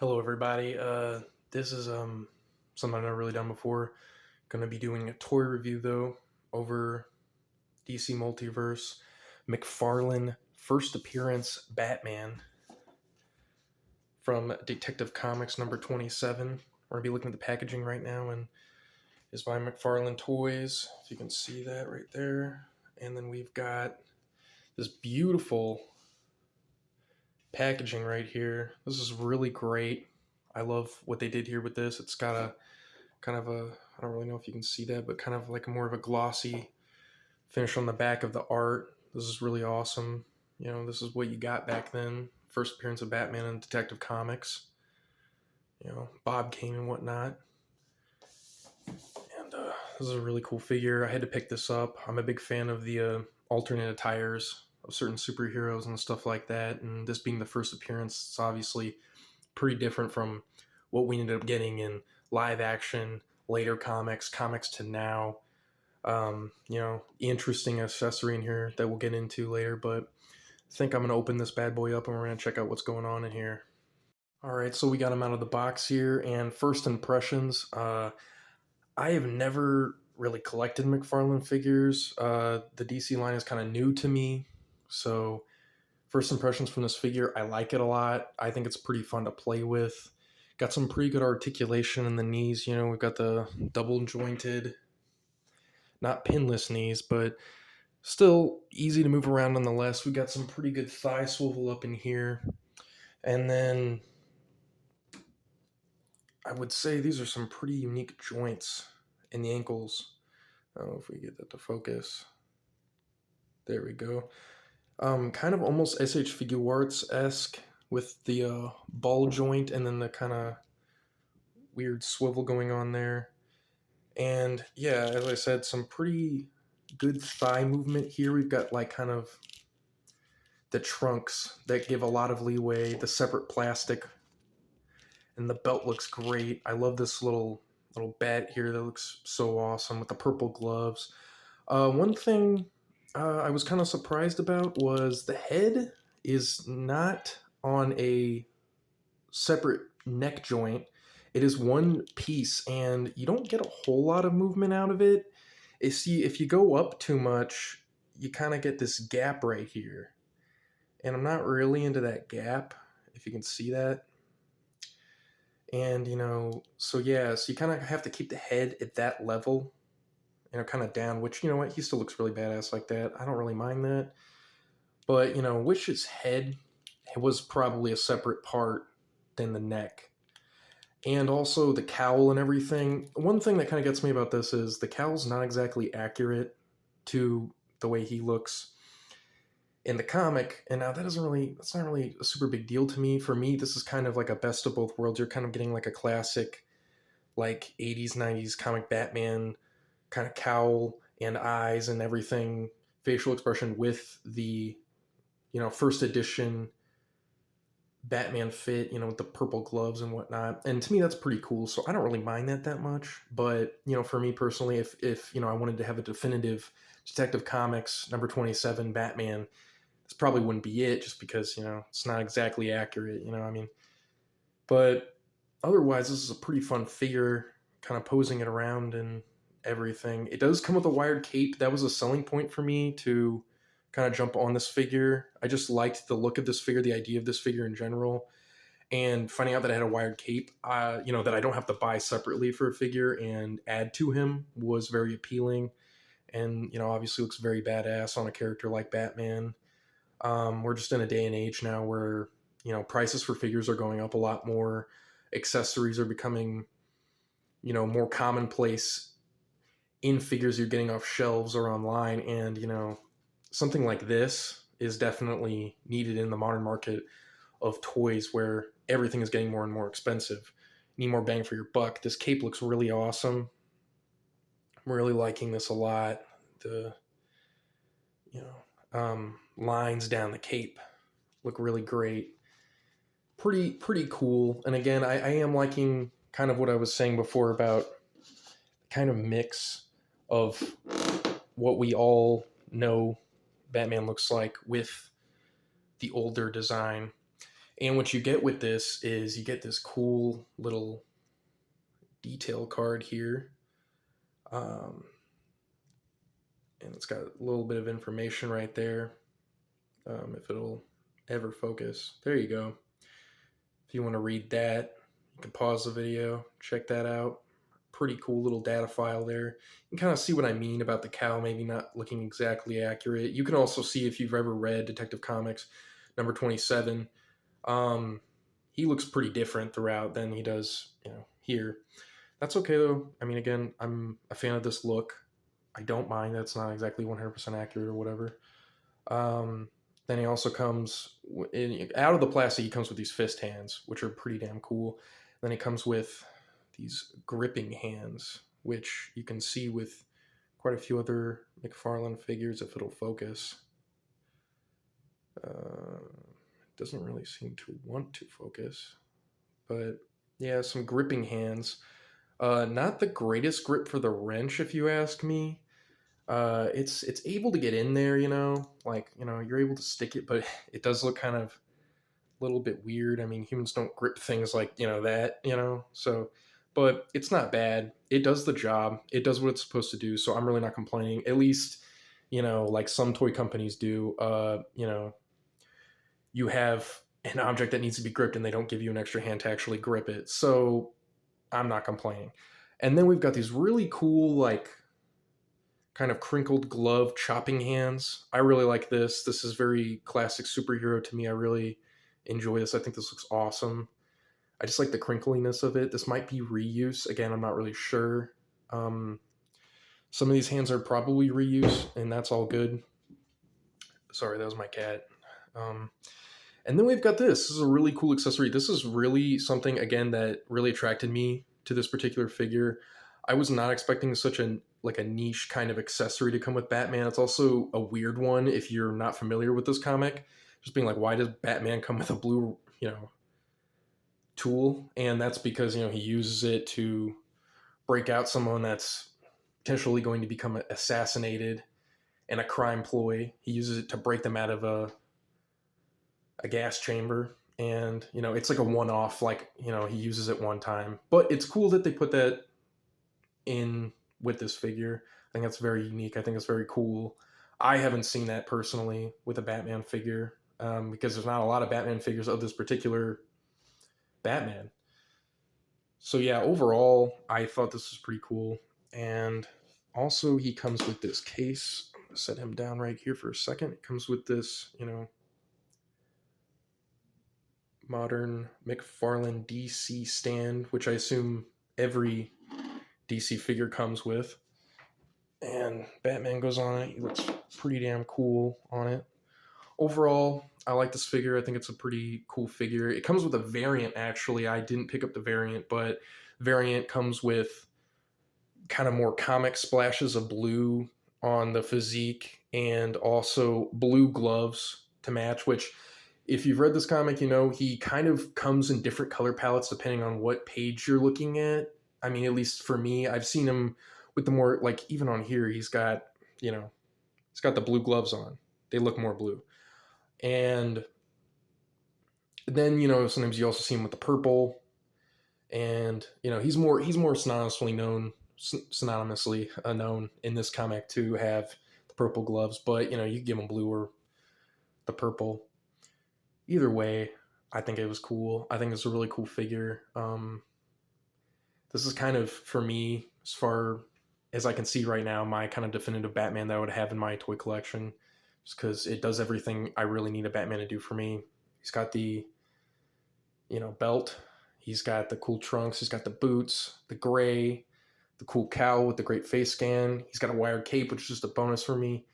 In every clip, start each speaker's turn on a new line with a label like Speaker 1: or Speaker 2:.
Speaker 1: Hello, everybody. This is something I've never really done before. Going to be doing a toy review though over DC Multiverse, McFarlane first appearance Batman from Detective Comics number 27. We're gonna be looking at the packaging right now, and is by McFarlane Toys. If you can see that right there, and then we've got this beautiful packaging right here. This is really great. I love what they did here with this. It's got a kind of a, I don't really know if you can see that, but kind of like more of a glossy finish on the back of the art. This is really awesome. You know, this is what you got back then. First appearance of Batman in Detective Comics. You know, Bob Kane and whatnot. And this is a really cool figure. I had to pick this up. I'm a big fan of the alternate attires of certain superheroes and stuff like that. And this being the first appearance, it's obviously pretty different from what we ended up getting in live action, later comics to now. Interesting accessory in here that we'll get into later, but I think I'm going to open this bad boy up and we're going to check out what's going on in here. All right, so we got him out of the box here, and first impressions. I have never really collected McFarlane figures. The DC line is kind of new to me, so first impressions from this figure, I like it a lot. I think it's pretty fun to play with. Got some pretty good articulation in the knees. You know, we've got the double jointed, not pinless knees, but still easy to move around nonetheless. We got some pretty good thigh swivel up in here. And then I would say these are some pretty unique joints in the ankles. Oh, if we get that to focus. There we go. Kind of almost SH Figuarts-esque with the ball joint and then the kind of weird swivel going on there. And yeah, as I said, some pretty good thigh movement here. We've got like kind of the trunks that give a lot of leeway, the separate plastic, and the belt looks great. I love this little bat here that looks so awesome with the purple gloves. One thing I was kind of surprised about was the head is not on a separate neck joint. It is one piece, and you don't get a whole lot of movement out of it. If you go up too much, you kind of get this gap right here. And I'm not really into that gap, if you can see that. And, so yeah, so you kind of have to keep the head at that level, kind of down, which, you know what, he still looks really badass like that. I don't really mind that. But, Wish's head was probably a separate part than the neck. And also the cowl and everything. One thing that kind of gets me about this is the cowl's not exactly accurate to the way he looks in the comic, and now that's not really a super big deal to me. For me, this is kind of like a best of both worlds. You're kind of getting like a classic, like 80s, 90s comic Batman kind of cowl and eyes and everything, facial expression with the, first edition Batman fit, with the purple gloves and whatnot. And to me, that's pretty cool. So I don't really mind that much. But, for me personally, if I wanted to have a definitive Detective Comics number 27 Batman, this probably wouldn't be it, just because, it's not exactly accurate, I mean. But otherwise, this is a pretty fun figure, kind of posing it around and everything. It does come with a wired cape. That was a selling point for me to kind of jump on this figure. I just liked the look of this figure, the idea of this figure in general. And finding out that I had a wired cape, that I don't have to buy separately for a figure and add to him was very appealing. And, obviously looks very badass on a character like Batman. We're just in a day and age now where, prices for figures are going up a lot more. Accessories are becoming, more commonplace in figures you're getting off shelves or online. And, something like this is definitely needed in the modern market of toys where everything is getting more and more expensive. You need more bang for your buck. This cape looks really awesome. I'm really liking this a lot. The, lines down the cape look really great. Pretty cool. And again, I am liking kind of what I was saying before about kind of mix of what we all know Batman looks like with the older design. And what you get with this is you get this cool little detail card here. Um, and it's got a little bit of information right there. If it'll ever focus. There you go. If you want to read that, you can pause the video, check that out. Pretty cool little data file there. You can kind of see what I mean about the cow maybe not looking exactly accurate. You can also see, if you've ever read Detective Comics number 27, he looks pretty different throughout than he does, here. That's okay though. I mean, again, I'm a fan of this look. I don't mind that's not exactly 100% accurate or whatever. Then he also comes out of the plastic. He comes with these fist hands, which are pretty damn cool. Then he comes with these gripping hands, which you can see with quite a few other McFarlane figures if it'll focus. It doesn't really seem to want to focus, but yeah, some gripping hands. Not the greatest grip for the wrench, if you ask me. It's able to get in there, you're able to stick it, but it does look kind of a little bit weird. I mean, humans don't grip things like that, so, but it's not bad. It does the job. It does what it's supposed to do. So I'm really not complaining. At least, like some toy companies do. You have an object that needs to be gripped, and they don't give you an extra hand to actually grip it. So I'm not complaining. And then we've got these really cool, like, kind of crinkled glove chopping hands. I really like this. This is very classic superhero to me. I really enjoy this. I think this looks awesome. I just like the crinkliness of it. This might be reuse. Again, I'm not really sure. Some of these hands are probably reuse, and that's all good. Sorry, that was my cat. And then we've got this. This is a really cool accessory. This is really something, again, that really attracted me to this particular figure. I was not expecting such a niche kind of accessory to come with Batman. It's also a weird one if you're not familiar with this comic. Just being like, why does Batman come with a blue, tool? And that's because, he uses it to break out someone that's potentially going to become assassinated in a crime ploy. He uses it to break them out of a gas chamber. And, it's like a one-off, he uses it one time. But it's cool that they put that in with this figure. I think that's very unique. I think it's very cool. I haven't seen that personally with a Batman figure, because there's not a lot of Batman figures of this particular Batman. So yeah, overall, I thought this was pretty cool. And also, he comes with this case. I'm going to set him down right here for a second. It comes with this, modern McFarlane DC stand, which I assume every DC figure comes with. And Batman goes on it. He looks pretty damn cool on it. Overall, I like this figure. I think it's a pretty cool figure. It comes with a variant, actually. I didn't pick up the variant, but variant comes with kind of more comic splashes of blue on the physique and also blue gloves to match, which, if you've read this comic, he kind of comes in different color palettes depending on what page you're looking at. I mean, at least for me, I've seen him with the more, like, even on here, he's got the blue gloves on. They look more blue. And then, sometimes you also see him with the purple. And, he's more synonymously known in this comic to have the purple gloves. But, you give him blue or the purple. Either way, I think it was cool. I think it's a really cool figure. This is kind of, for me, as far as I can see right now, my kind of definitive Batman that I would have in my toy collection, just because it does everything I really need a Batman to do for me. He's got the, belt. He's got the cool trunks. He's got the boots, the gray, the cool cowl with the great face scan. He's got a wired cape, which is just a bonus for me.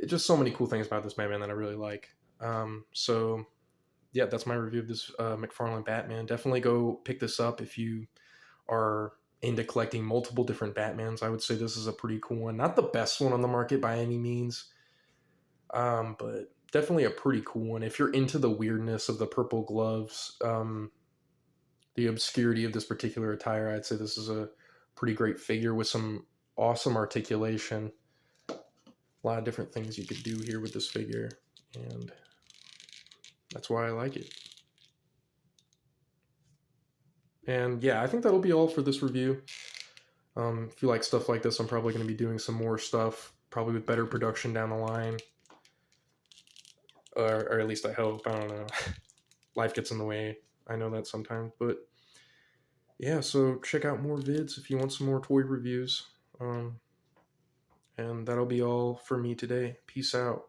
Speaker 1: Just so many cool things about this Batman that I really like. So, yeah, that's my review of this McFarlane Batman. Definitely go pick this up if you are into collecting multiple different Batmans. I would say this is a pretty cool one. Not the best one on the market by any means, but definitely a pretty cool one. If you're into the weirdness of the purple gloves, the obscurity of this particular attire, I'd say this is a pretty great figure with some awesome articulation. A lot of different things you could do here with this figure. And That's why I like it. And yeah, I think that'll be all for this review. If you like stuff like this, I'm probably going to be doing some more stuff, probably with better production down the line. Or at least I hope. I don't know. Life gets in the way. I know that sometimes. But yeah, so check out more vids if you want some more toy reviews. And that'll be all for me today. Peace out.